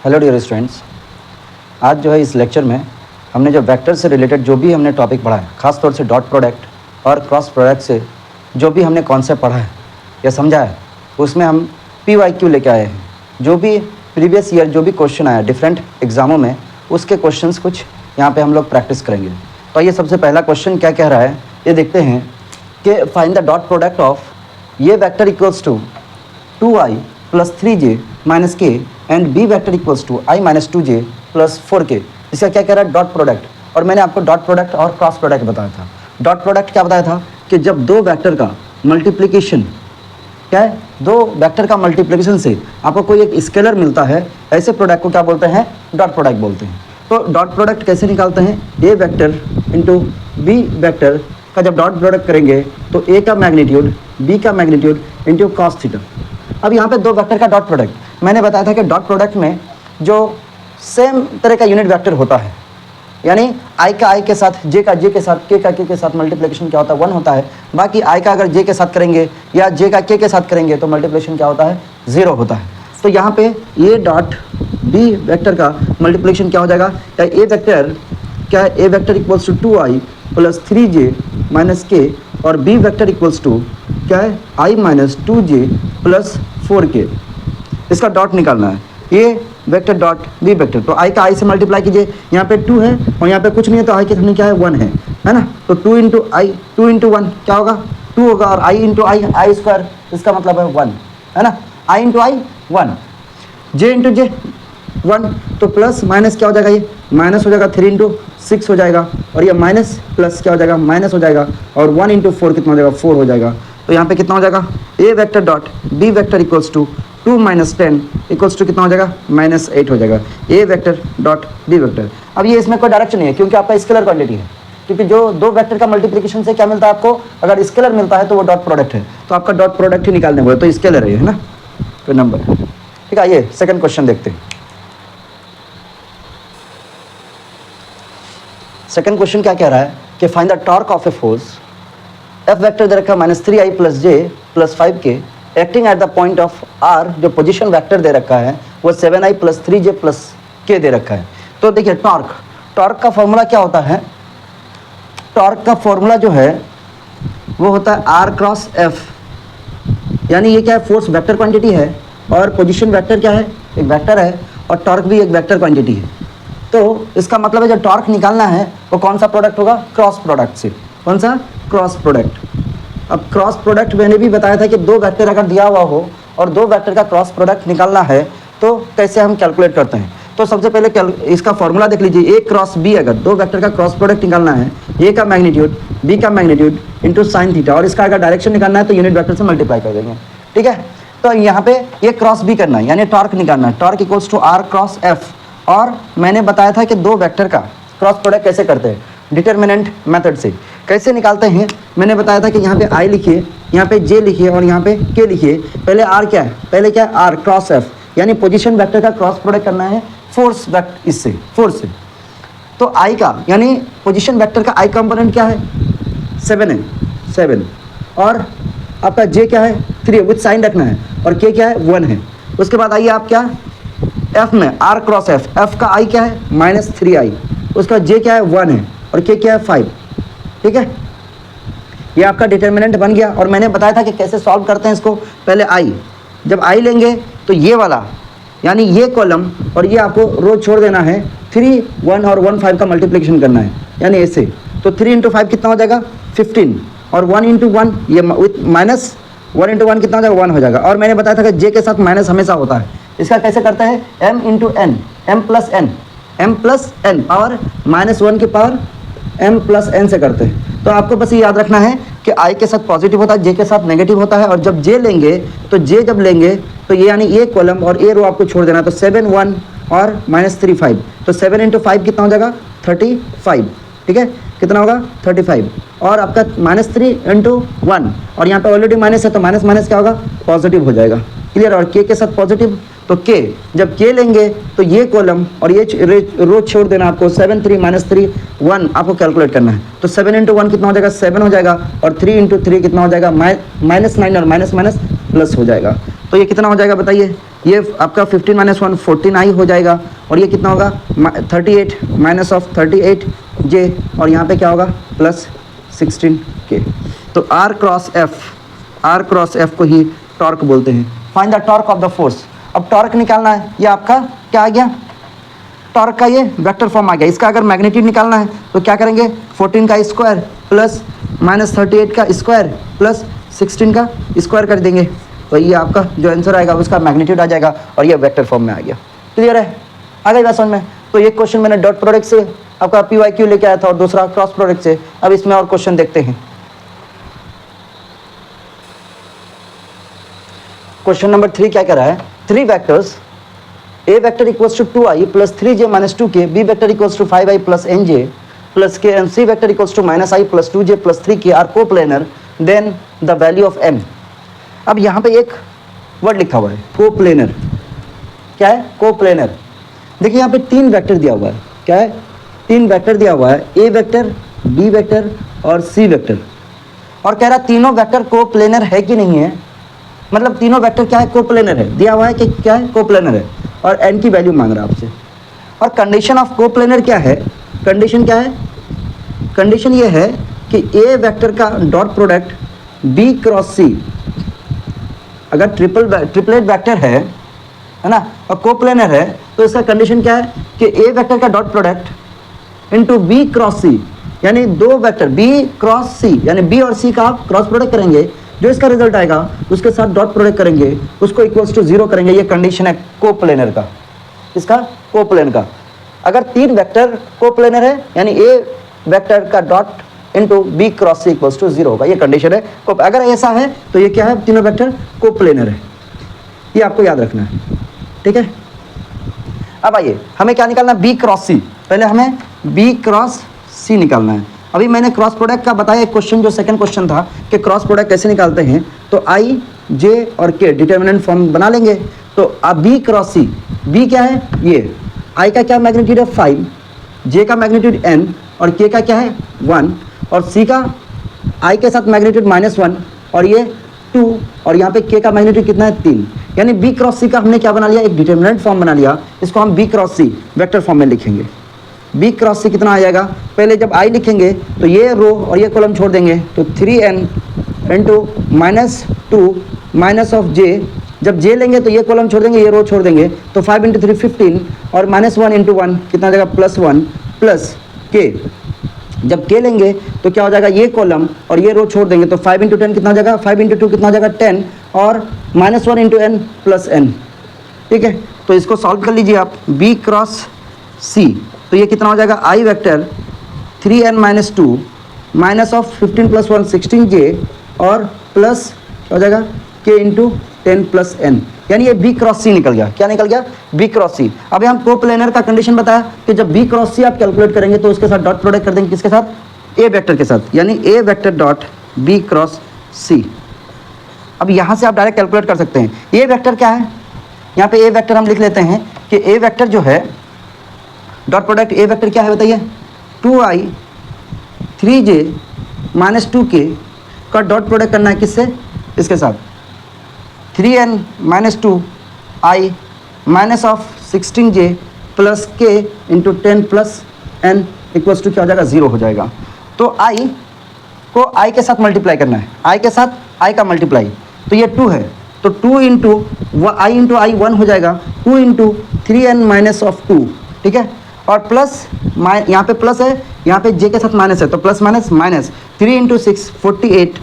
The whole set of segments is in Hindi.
हेलो डियर स्टूडेंट्स, आज जो है इस लेक्चर में हमने जो वेक्टर से रिलेटेड जो भी हमने टॉपिक पढ़ा है, ख़ास तौर से डॉट प्रोडक्ट और क्रॉस प्रोडक्ट से जो भी हमने कॉन्सेप्ट पढ़ा है या समझा है, उसमें हम PYQ लेके आए हैं। जो भी प्रीवियस ईयर जो भी क्वेश्चन आया डिफरेंट एग्जामों में, उसके क्वेश्चंस कुछ यहाँ पे हम लोग प्रैक्टिस करेंगे। तो ये सबसे पहला क्वेश्चन क्या कह रहा है, ये देखते हैं कि find the dot product of ये vector equals to 2i plus 3j minus K and B vector equals to i minus 2j plus 4k। इसका क्या कह रहा है, डॉट प्रोडक्ट। और मैंने आपको डॉट प्रोडक्ट और क्रॉस प्रोडक्ट बताया था। डॉट प्रोडक्ट क्या बताया था कि जब दो वेक्टर का मल्टीप्लिकेशन, क्या है, दो वेक्टर का मल्टीप्लिकेशन से आपको कोई एक स्केलर मिलता है, ऐसे प्रोडक्ट को क्या बोलते हैं, डॉट प्रोडक्ट बोलते हैं। तो डॉट प्रोडक्ट कैसे निकालते हैं, ए वेक्टर इंटू बी वेक्टर का जब डॉट प्रोडक्ट करेंगे तो ए का मैग्नीट्यूड बी का मैग्नीट्यूड इंटू कॉस थीटा। अब यहाँ पे दो वेक्टर का डॉट प्रोडक्ट, मैंने बताया था कि डॉट प्रोडक्ट में जो सेम तरह का यूनिट वेक्टर होता है, यानी i का i के साथ, j का j के साथ, k का k के साथ मल्टीप्लिकेशन क्या होता है, 1 होता है। बाकी i का अगर j के साथ करेंगे या j का k के साथ करेंगे तो मल्टीप्लिकेशन क्या होता है, 0 होता है। तो यहाँ पे a डॉट b वेक्टर का मल्टीप्लिकेशन क्या हो जाएगा, या a वेक्टर क्या है, a vector equals to 2i plus 3j minus k और b वेक्टर इक्वल्स टू क्या है, i minus 2j plus 4k। इसका डॉट निकालना है, ये वेक्टर डॉट बी वेक्टर। तो i का i से मल्टीप्लाई कीजिए, यहाँ पे 2 है और यहाँ पे कुछ नहीं है, तो i के सामने क्या है, 1 है ना। तो 2 इंटू आई, 2 इंटू 1 क्या होगा, 2 होगा, और i into I, I square, इसका मतलब है 1, है ना। i into I 1, j into J 1, तो प्लस माइनस क्या हो जाएगा, ये माइनस हो जाएगा, 3 इंटू 6 हो जाएगा, और ये माइनस प्लस क्या हो जाएगा, माइनस हो जाएगा, और 1 इंटू 4 कितना हो जाएगा, 4 हो जाएगा। तो यहाँ पे कितना हो जाएगा, A vector dot B vector equals to 2 minus 10 equals to कितना हो जाएगा, माइनस 8 हो जाएगा, A vector dot B vector. अब ये इसमें कोई डायरेक्शन नहीं है क्योंकि आपका स्केलर क्वांटिटी है, क्योंकि जो दो वेक्टर का मल्टीप्लिकेशन से क्या मिलता है आपको, अगर स्केलर मिलता है तो वो डॉट प्रोडक्ट है। तो आपका डॉट प्रोडक्ट ही निकालने को है, तो स्केलर है ना, तो नंबर है। ठीक है, ये सेकंड क्वेश्चन देखते हैं। सेकंड क्वेश्चन क्या कह रहा है कि find the torque of a force, F vector दे रखा है minus 3i plus J plus 5k acting at the point of R. जो पोजीशन वेक्टर दे रखा है वो 7i plus 3j plus k दे रखा है। तो देखिए टॉर्क का फॉर्मूला क्या होता है, टॉर्क का फॉर्मूला जो है वो होता है r क्रॉस f, यानी ये क्या है, फोर्स वेक्टर क्वांटिटी है और पोजीशन वेक्टर क्या है, एक वेक्टर है, और टॉर्क भी एक वेक्टर क्वांटिटी है। तो इसका मतलब है जो टॉर्क निकालना है वो कौन सा प्रोडक्ट होगा, क्रॉस प्रोडक्ट से। कौन सा, क्रॉस प्रोडक्ट। अब क्रॉस प्रोडक्ट मैंने भी बताया था कि दो वेक्टर अगर दिया हुआ हो और दो वेक्टर का क्रॉस प्रोडक्ट निकालना है तो कैसे हम कैलकुलेट करते हैं। तो सबसे पहले इसका फॉर्मूला देख लीजिए, ए क्रॉस बी, अगर दो वेक्टर का क्रॉस प्रोडक्ट निकालना है, ए का मैग्नीट्यूड बी का मैग्नीट्यूड इंटू साइन थीटा, और इसका अगर डायरेक्शन निकालना है तो यूनिट वेक्टर से मल्टीप्लाई कर देंगे। ठीक है, तो यहाँ पे ये क्रॉस बी करना है, यानी टॉर्क निकालना है, torque equals to r cross F. और मैंने बताया था कि दो वेक्टर का क्रॉस प्रोडक्ट कैसे करते हैं, डिटर्मिनेंट मेथड से। कैसे निकालते हैं, मैंने बताया था कि यहाँ पे i लिखिए, यहाँ पे j लिखिए और यहाँ पे k लिखिए। पहले r क्या है, पहले क्या है, r क्रॉस f, यानी पोजीशन वेक्टर का क्रॉस प्रोडक्ट करना है फोर्स वेक्टर, इससे फोर्स से। तो i का, यानी पोजीशन वेक्टर का i कंपोनेंट क्या है, 7 है, 7, और आपका j क्या है, 3 विथ साइन रखना है, और k क्या है, 1 है। उसके बाद आइए आप क्या, f में r क्रॉस f, f का i क्या है, माइनस 3i, उसका j क्या है, 1 है, और k क्या है, 5। ठीक है, ये आपका डिटर्मिनेंट बन गया। और मैंने बताया था कि कैसे सॉल्व करते हैं इसको। पहले i, जब i लेंगे तो ये वाला, यानी ये कॉलम और ये आपको रो छोड़ देना है, 3, 1 और 1 5 का मल्टीप्लिकेशन करना है, यानी ऐसे। तो 3 इंटू 5 कितना हो जाएगा, 15, और 1 इंटू 1 ये विथ माइनस 1 इंटू 1 कितना हो जाएगा, 1 हो जाएगा। और मैंने बताया था कि j के साथ माइनस हमेशा होता है। इसका कैसे करते हैं, m into n, m plus n power minus 1 की पावर m प्लस n से करते हैं। तो आपको बस ये याद रखना है कि i के साथ पॉजिटिव होता है, j के साथ नेगेटिव होता है, और जब j लेंगे तो j जब लेंगे तो ये यानी ये कॉलम और ये रो आपको छोड़ देना। तो 7, 1 और माइनस 3, 5, तो 7 इंटू 5 कितना हो जाएगा, 35। ठीक है, कितना होगा, 35, और आपका माइनस 3 इंटू 1, और यहाँ पे ऑलरेडी माइनस है तो माइनस माइनस क्या होगा, पॉजिटिव हो जाएगा। क्लियर, और k के साथ पॉजिटिव, तो k जब k लेंगे तो ये कॉलम और ये रो छोड़ देना आपको, 7, 3 माइनस 3, 1 आपको कैलकुलेट करना है। तो 7 इंटू 1 कितना हो जाएगा, 7 हो जाएगा, और 3 इंटू 3 कितना हो जाएगा, माइनस 9 और माइनस माइनस प्लस हो जाएगा। तो ये कितना हो जाएगा बताइए, ये आपका 15 माइनस 1 14i हो जाएगा, और ये कितना होगा 38 माइनस ऑफ 38j, और यहाँ पे क्या होगा प्लस 16k। तो R क्रॉस F को ही टॉर्क बोलते हैं। Find the torque of the force. अब टॉर्क निकालना है, ये आपका क्या आ गया, टॉर्क का ये वेक्टर फॉर्म आ गया। इसका अगर मैग्नीट्यूड निकालना है तो क्या करेंगे, 14 का स्क्वायर प्लस माइनस 38 का स्क्वायर प्लस 16 का स्क्वायर कर देंगे, तो ये आपका जो आंसर आएगा उसका मैग्नीट्यूड आ जाएगा, और ये वेक्टर फॉर्म में आ गया। क्लियर है, आ गई बात समझ में। तो ये क्वेश्चन मैंने डॉट प्रोडक्ट से आपका PYQ लेके आया था, और दूसरा क्रॉस प्रोडक्ट से। अब इसमें और क्वेश्चन देखते हैं। क्वेश्चन नंबर 3 क्या कह रहा है, 3 vectors A vector equals to 2i plus 3j minus 2k, B vector equals to 5i plus nj plus k, and C vector equals to minus i plus 2j plus 3k are coplanar, then the value of m। अब यहाँ पे एक वर्ड लिखा हुआ है कोप्लेनर। क्या है कोप्लेनर? देखिए यहाँ पे 3 वेक्टर दिया हुआ है। क्या है, 3 वेक्टर दिया हुआ है, A वेक्टर, B वेक्टर और C वेक्टर, और कह रहा तीनों वेक्टर कोप्लेनर है कि नहीं है। मतलब तीनों वेक्टर क्या है, कोप्लेनर है, दिया हुआ है कि क्या है कोप्लेनर है, और n की वैल्यू मांग रहा है आपसे। और कंडीशन ऑफ कोप्लेनर क्या है, कंडीशन क्या है, कंडीशन ये है कि A वेक्टर का dot product B cross C, अगर ट्रिपलेट वेक्टर है ना, और कोप्लेनर है, तो इसका कंडीशन क्या है कि A वेक्टर का dot product into B cross C, यानी 2 वेक्टर B क्रॉस C, यानी B और C का आप क्रॉस प्रोडक्ट करेंगे, जो इसका रिजल्ट आएगा उसके साथ डॉट प्रोडक्ट करेंगे, उसको इक्वल्स टू 0 करेंगे। ये कंडीशन है कोप्लेनर का, इसका कोप्लेनर का। अगर 3 वेक्टर कोप्लेनर है, यानी A वेक्टर का dot into B cross C equals to 0 होगा, ये कंडीशन है। अगर ऐसा है तो ये क्या है, तीनों वेक्टर कोप्लेनर है, ये आपको याद रखना है, ठीक है। अब आइए हमें क्या निकालना है, B क्रॉस C। पहले हमें B क्रॉस C निकालना है। अभी मैंने क्रॉस प्रोडक्ट का बताया एक क्वेश्चन, जो सेकंड क्वेश्चन था कि क्रॉस प्रोडक्ट कैसे निकालते हैं। तो I, J और K डिटर्मिनेंट फॉर्म बना लेंगे। तो अब B क्रॉस C, B क्या है, ये I का क्या मैग्नीट्यूड है 5, J का मैग्नीट्यूड n, और K का क्या है 1, और C का I के साथ मैग्नीट्यूड -1, और ये 2, और यहाँ पे K का मैग्नीट्यूड कितना है 3। यानी B क्रॉस C का हमने क्या बना लिया, एक डिटर्मिनेंट फॉर्म बना लिया। इसको हम B cross C vector form में लिखेंगे। B क्रॉस C कितना आ जाएगा, पहले जब I लिखेंगे तो ये रो और ये कॉलम छोड़ देंगे, तो 3n into -2 minus of J, जब J लेंगे तो ये कॉलम छोड़ देंगे, ये रो छोड़ देंगे, तो 5 इंटू 3 15, और -1 इंटू 1 कितना आ जाएगा +1 प्लस K। जब K लेंगे तो क्या हो जाएगा, ये कॉलम और ये रो छोड़ देंगे, तो 5 इंटू 10 कितना हो जाएगा, 5 इंटू 2 कितना हो जाएगा 10, और -1 इंटू n प्लस n, ठीक है। तो इसको सॉल्व कर लीजिए आप, B क्रॉस C, तो ये कितना हो जाएगा, I vector 3n minus 2 minus of 15 plus 1 16j, और प्लस क्या हो जाएगा K इंटू 10 प्लस n, यानी ये B क्रॉस C निकल गया। क्या निकल गया, B क्रॉस C। अभी हम कोप्लेनर का कंडीशन बताया कि जब B क्रॉस C आप कैलकुलेट करेंगे तो उसके साथ डॉट प्रोडक्ट कर देंगे, किसके साथ, A वेक्टर के साथ, यानी A vector dot B cross C। अब यहाँ से आप डायरेक्ट कैलकुलेट कर सकते हैं। A वेक्टर क्या है, यहाँ पे A वेक्टर हम लिख लेते हैं कि A वेक्टर जो है डॉट प्रोडक्ट A वेक्टर क्या है बताइए, 2i 3j माइनस 2k का डॉट प्रोडक्ट करना है, किससे, इसके साथ 3n minus 2i minus of 16j plus k into 10 plus n equals to क्या हो जाएगा, 0 हो जाएगा। तो i को i के साथ मल्टीप्लाई करना है, i के साथ i का मल्टीप्लाई, तो ये 2 है, तो 2 इंटू i इंटू i 1 हो जाएगा, 2 इंटू 3n माइनस ऑफ 2, ठीक है। और प्लस यहाँ पे प्लस है, यहाँ पे j के साथ माइनस है, तो प्लस माइनस माइनस 3 इंटू 6 48,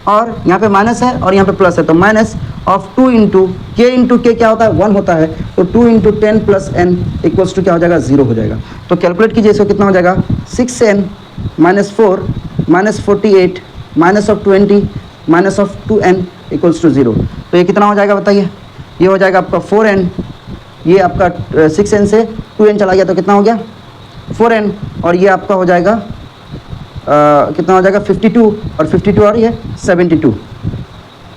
और यहाँ पे माइनस है और यहाँ पे प्लस है, तो माइनस ऑफ 2 इंटू k क्या होता है 1 होता है, तो 2 into 10 plus n equals to क्या हो जाएगा, 0 हो जाएगा। तो कैलकुलेट कीजिए इसको, कितना हो जाएगा, 6n minus 4 minus 48 minus of 20 minus of 2n equals to 0। तो ये कितना हो जाएगा बताइए, ये हो जाएगा आपका 4n, ये आपका 6n से 2n चला गया तो कितना हो गया 4n, और ये आपका हो जाएगा कितना हो जाएगा 52, और 52 और ये 72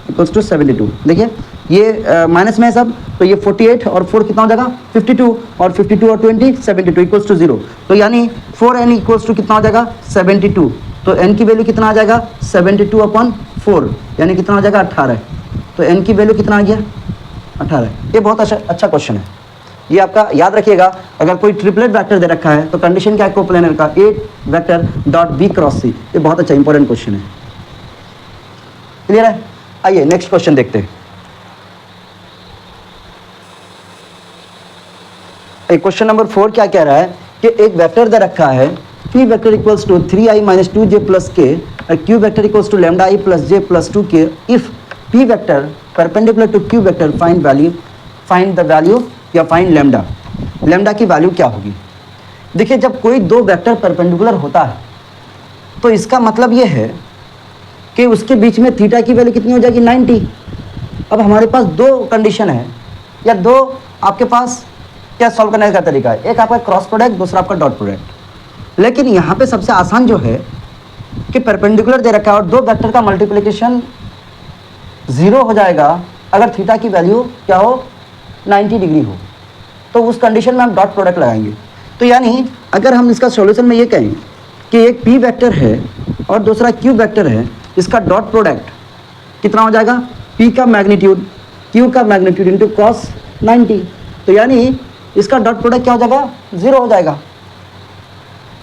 इक्वल्स टू 72। देखिए ये माइनस में है सब, तो ये 48 और 4 कितना हो जाएगा 52, और 52 और 20 72 इक्वल्स टू 0। तो यानी 4n इक्वल्स टू कितना हो जाएगा 72, तो n की वैल्यू कितना आ जाएगा 72/4, यानी कितना हो जाएगा 18। तो n की वैल्यू कितना आ गया 18। ये बहुत अच्छा क्वेश्चन है, ये आपका याद रखिएगा। अगर कोई ट्रिपलेट वेक्टर दे रखा है तो कंडीशन क्या है कोप्लेनर का, ए वेक्टर डॉट बी क्रॉस सी। ये बहुत अच्छा इंपॉर्टेंट क्वेश्चन है, क्लियर है। आइए नेक्स्ट क्वेश्चन देखते हैं। क्वेश्चन नंबर 4 क्या कह रहा है कि एक वेक्टर दे रखा है p vector equals to 3i minus 2j plus k और q vector equals to lambda i plus j plus 2k if p vector perpendicular to q vector find the value या फाइंड लैम्डा। लैम्डा की वैल्यू क्या होगी। देखिए जब कोई दो वेक्टर परपेंडिकुलर होता है तो इसका मतलब ये है कि उसके बीच में थीटा की वैल्यू कितनी हो जाएगी 90। अब हमारे पास दो कंडीशन है या दो आपके पास क्या सॉल्व करने का तरीका है, एक आपका क्रॉस प्रोडक्ट, दूसरा आपका डॉट प्रोडक्ट। लेकिन यहाँ पे सबसे आसान जो है कि परपेंडिकुलर दे रखा है और दो वेक्टर का मल्टीप्लिकेशन 0 हो जाएगा अगर थीटा की वैल्यू क्या हो 90 डिग्री हो, तो उस कंडीशन में हम डॉट प्रोडक्ट लगाएंगे। तो यानी अगर हम इसका सॉल्यूशन में ये कहें कि एक p वेक्टर है और दूसरा q वेक्टर है, इसका डॉट प्रोडक्ट कितना हो जाएगा, p का मैग्नीट्यूड q का मैग्नीट्यूड इंटू कॉस 90। तो यानी इसका डॉट प्रोडक्ट क्या हो जाएगा 0 हो जाएगा।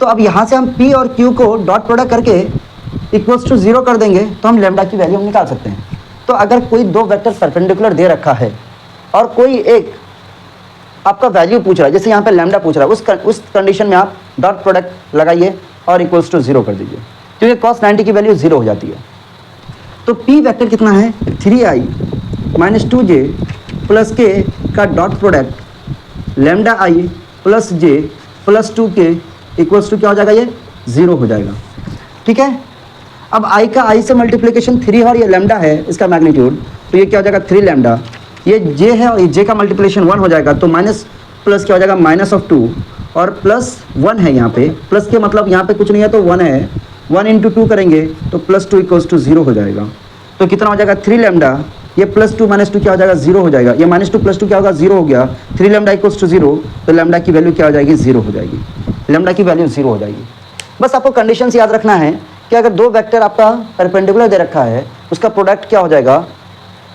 तो अब यहाँ से हम p और q को डॉट प्रोडक्ट करके इक्वल्स टू 0 कर देंगे तो हम लैम्डा की वैल्यू हम निकाल सकते हैं। तो अगर कोई दो वेक्टर परपेंडिकुलर दे रखा है और कोई एक आपका वैल्यू पूछ रहा है, जैसे यहाँ पे लैम्डा पूछ रहा है, उस कंडीशन में आप डॉट प्रोडक्ट लगाइए और इक्वल्स टू 0 कर दीजिए, क्योंकि कॉस 90 की वैल्यू 0 हो जाती है। तो p वेक्टर कितना है 3i minus 2j plus k का dot product lambda i plus j plus 2k equals to क्या हो जाएगा, ये 0 हो जाएगा। ठीक है। अब i का i से मल्टीप्लिकेशन 3 और ये लैम्डा है इसका मैग्नीट्यूड, तो ये क्या हो जाएगा 3 लैम्डा, ये j है और ये j का मल्टीप्लिकेशन 1 हो जाएगा, तो माइनस प्लस क्या हो जाएगा माइनस ऑफ 2 और प्लस 1 है यहाँ पे, प्लस के मतलब यहाँ पे कुछ नहीं है तो 1 है, 1 इंटू 2 करेंगे तो प्लस 2 इक्वल्स टू 0 हो जाएगा। तो कितना हो जाएगा 3 लैम्डा, ये प्लस 2 माइनस 2 क्या हो जाएगा 0 हो जाएगा, ये माइनस 2 प्लस 2 क्या होगा 0 हो गया, 3 लैम्डा इक्वल्स टू 0, तो लैम्डा की वैल्यू क्या हो जाएगी 0 हो जाएगी, लैम्डा की वैल्यू 0 हो जाएगी। बस आपको कंडीशन याद रखना है कि अगर दो वेक्टर आपका परपेंडिकुलर दे रखा है उसका प्रोडक्ट क्या हो जाएगा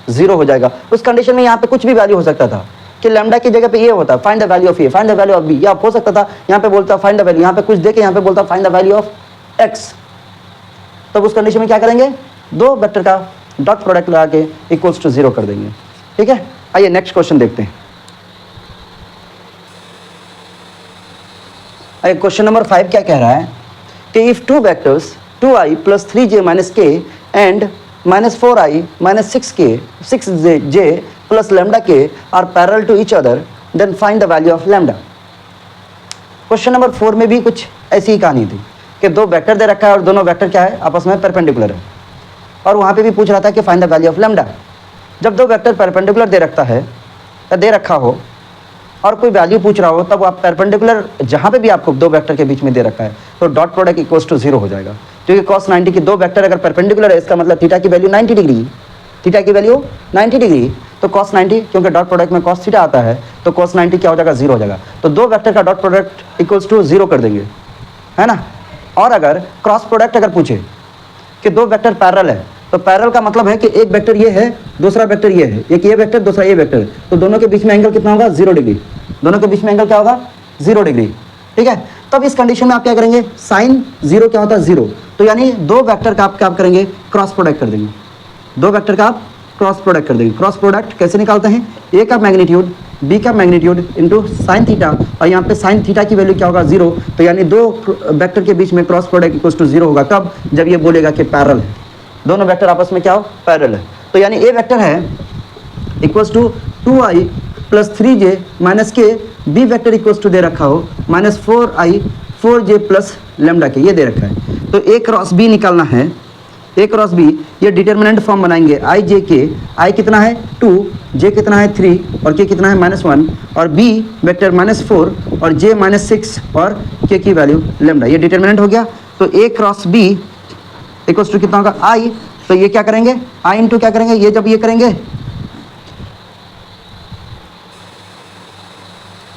0 हो जाएगा। उस कंडीशन में यहाँ पे कुछ भी वैल्यू हो सकता था कि लैम्डा की जगह पे ये होता find the value of A, find the value of B, या हो सकता था यहाँ पे बोलता फाइंड द वैल्यू, यहाँ पे कुछ देके यहाँ पे बोलता find the value of x. तब उस कंडीशन में क्या करेंगे, दो वेक्टर का डॉट प्रोडक्ट लगा के इक्वल्स टू 0 कर देंगे। ठीक है। आइए नेक्स्ट क्वेश्चन देखते हैं। आइए क्वेश्चन नंबर 5 क्या कह रहा है कि if two vectors 2i plus 3j minus k and minus 4i minus 6j plus lambda k are parallel to each other then find the value of lambda. Question number 4 में भी कुछ ऐसी ही कहानी थी कि दो वेक्टर दे रखा है और दोनों वेक्टर क्या है आपस में परपेंडिकुलर है, और वहाँ पे भी पूछ रहा था कि find the value of lambda. जब दो वेक्टर परपेंडिकुलर दे रखता है या दे रखा हो और कोई वैल्यू पूछ रहा हो, तब आप परपेंडिकुलर जहाँ पे भी आपको दो वेक्टर के बीच में दे रखा है तो डॉट प्रोडक्ट इक्वल्स टू 0 हो जाएगा, क्योंकि कॉस 90 की दो वेक्टर अगर परपेंडिकुलर है इसका मतलब थीटा की वैल्यू 90 डिग्री, थीटा की वैल्यू 90 डिग्री, तो कॉस 90 क्योंकि डॉट प्रोडक्ट में कॉस थीटा आता है तो कॉस 90 क्या हो जाएगा 0 हो जाएगा। तो दो वेक्टर का डॉट प्रोडक्ट इक्वल्स टू 0 कर देंगे, है ना। और अगर क्रॉस प्रोडक्ट अगर पूछे कि दो वेक्टर पैरेलल है, तो पैरेलल का मतलब है कि एक वेक्टर ये है दूसरा वेक्टर ये है, एक ये वेक्टर दूसरा ये वेक्टर, तो दोनों के बीच में एंगल कितना होगा 0 डिग्री, दोनों के बीच में एंगल क्या होगा 0 डिग्री। ठीक है। तब इस कंडीशन में आप क्या करेंगे, साइन 0 क्या होता है 0, तो यानी दो वेक्टर का आप क्या करेंगे क्रॉस प्रोडक्ट कर देंगे, दो वेक्टर का आप क्रॉस प्रोडक्ट कर देंगे। क्रॉस प्रोडक्ट कैसे निकालते हैं, ए का मैग्नीट्यूड बी का मैग्नीट्यूड इंटू साइन थीटा, और यहाँ पे साइन थीटा की वैल्यू क्या होगा 0, तो यानी दो वेक्टर के बीच में क्रॉस प्रोडक्ट इक्वल्स टू 0 होगा। कब, जब ये बोलेगा कि पैरेलल है, दोनों वेक्टर आपस में क्या हो पैरेलल है। तो यानी ए वेक्टर है equals to 2i plus 3j minus K, B vector equals to दे रखा हो minus 4i 4j plus lambda के, ये दे रखा है। तो ए क्रॉस बी निकालना है, ए क्रॉस बी ये डिटर्मिनेंट फॉर्म बनाएंगे आई जे के, आई कितना है 2, जे कितना है 3 और के कितना है -1, और बी वेक्टर -4 और जे -6 और के की वैल्यू लैम्डा, ये डिटर्मिनेंट हो गया। तो ए क्रॉस बी इक्वल्स टू कितना होगा आई, तो ये क्या करेंगे आई इंटू क्या करेंगे, ये जब ये करेंगे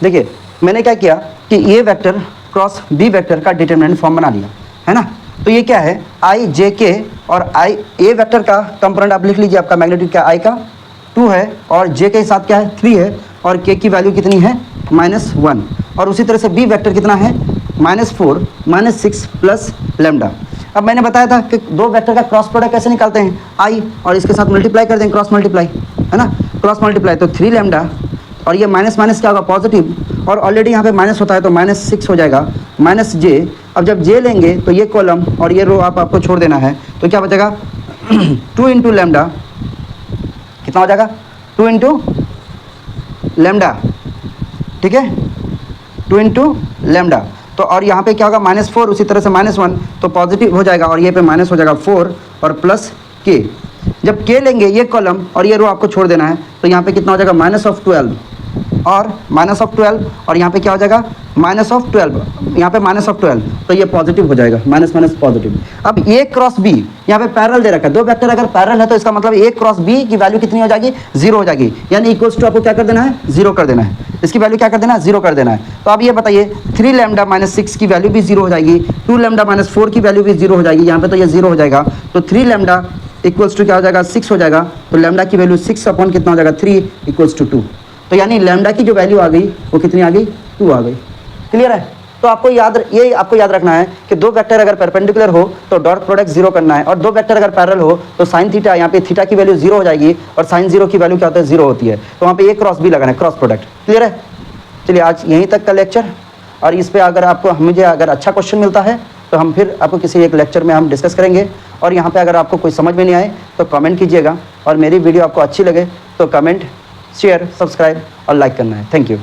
देखिए मैंने क्या किया कि ए वेक्टर क्रॉस बी वेक्टर का डिटर्मिनेंट फॉर्म बना लिया, है ना। तो ये क्या है आई जे के और आई ए वेक्टर का कंपोनेंट आप लिख लीजिए, आपका मैग्नीट्यूड क्या आई का 2 है और जे के साथ क्या है 3 है और के की वैल्यू कितनी है -1 और उसी तरह से बी वेक्टर कितना है -4 -6 प्लस लेमडा। अब मैंने बताया था कि दो वेक्टर का क्रॉस प्रोडक्ट कैसे निकालते हैं, आई और इसके साथ मल्टीप्लाई कर देंगे, क्रॉस मल्टीप्लाई है ना, क्रॉस मल्टीप्लाई तो 3 लेमडा और ये माइनस माइनस क्या होगा पॉजिटिव और ऑलरेडी यहाँ पे माइनस होता है तो -6 हो जाएगा माइनस जे। अब जब जे लेंगे तो ये कॉलम और ये रो आपको छोड़ देना है तो क्या बचेगा 2 इंटू लेमडा, कितना हो जाएगा 2 इंटू लेमडा, ठीक है 2 इंटू लेमडा। तो और यहाँ पे क्या होगा -4 उसी तरह से -1 तो पॉजिटिव हो जाएगा और ये पे माइनस हो जाएगा 4 और प्लस के। जब के लेंगे ये कॉलम और ये रो आपको छोड़ देना है तो यहाँ पे कितना हो जाएगा -12 और -12 और यहाँ पे क्या हो जाएगा -12, यहाँ पे -12 तो ये पॉजिटिव हो जाएगा, माइनस माइनस पॉजिटिव। अब ए क्रॉस बी यहाँ पे पैरेलल दे रखा है, दो वेक्टर अगर पैरेलल है तो इसका मतलब ए क्रॉस बी की वैल्यू कितनी हो जाएगी 0 हो जाएगी, यानी इक्वल्स टू आपको क्या कर देना है 0 कर देना है, इसकी वैल्यू क्या कर देना है 0 कर देना है। तो अब ये बताइए 3 लैम्डा -6 की वैल्यू भी 0 हो जाएगी, 2 लैम्डा -4 की वैल्यू भी 0 हो जाएगी, यहाँ पे तो ये 0 हो जाएगा तो 3 लैम्डा इक्वल्स टू क्या हो जाएगा 6 हो जाएगा, तो लैम्डा की वैल्यू 6 अपॉन कितना हो जाएगा 3 इक्वल्स टू 2, तो यानी लैम्डा की जो वैल्यू आ गई वो कितनी आ गई 2 आ गई। क्लियर है? तो आपको याद रखना है कि दो वेक्टर अगर परपेंडिकुलर हो तो डॉट प्रोडक्ट 0 करना है और दो वेक्टर अगर पैरेलल हो तो साइन थीटा, यहाँ पे थीटा की वैल्यू 0 हो जाएगी और साइन 0 की वैल्यू क्या होता है 0 होती है, तो वहाँ पे ए क्रॉस बी लगाना है, क्रॉस प्रोडक्ट। क्लियर है? चलिए आज यहीं तक का लेक्चर, और इस पर अगर आपको मुझे अगर अच्छा क्वेश्चन मिलता है तो हम फिर आपको किसी एक लेक्चर में हम डिस्कस करेंगे। और यहाँ पे अगर आपको कोई समझ में नहीं आए तो कमेंट कीजिएगा और मेरी वीडियो आपको अच्छी लगे तो कमेंट, शेयर, सब्सक्राइब और लाइक करना है। Thank you.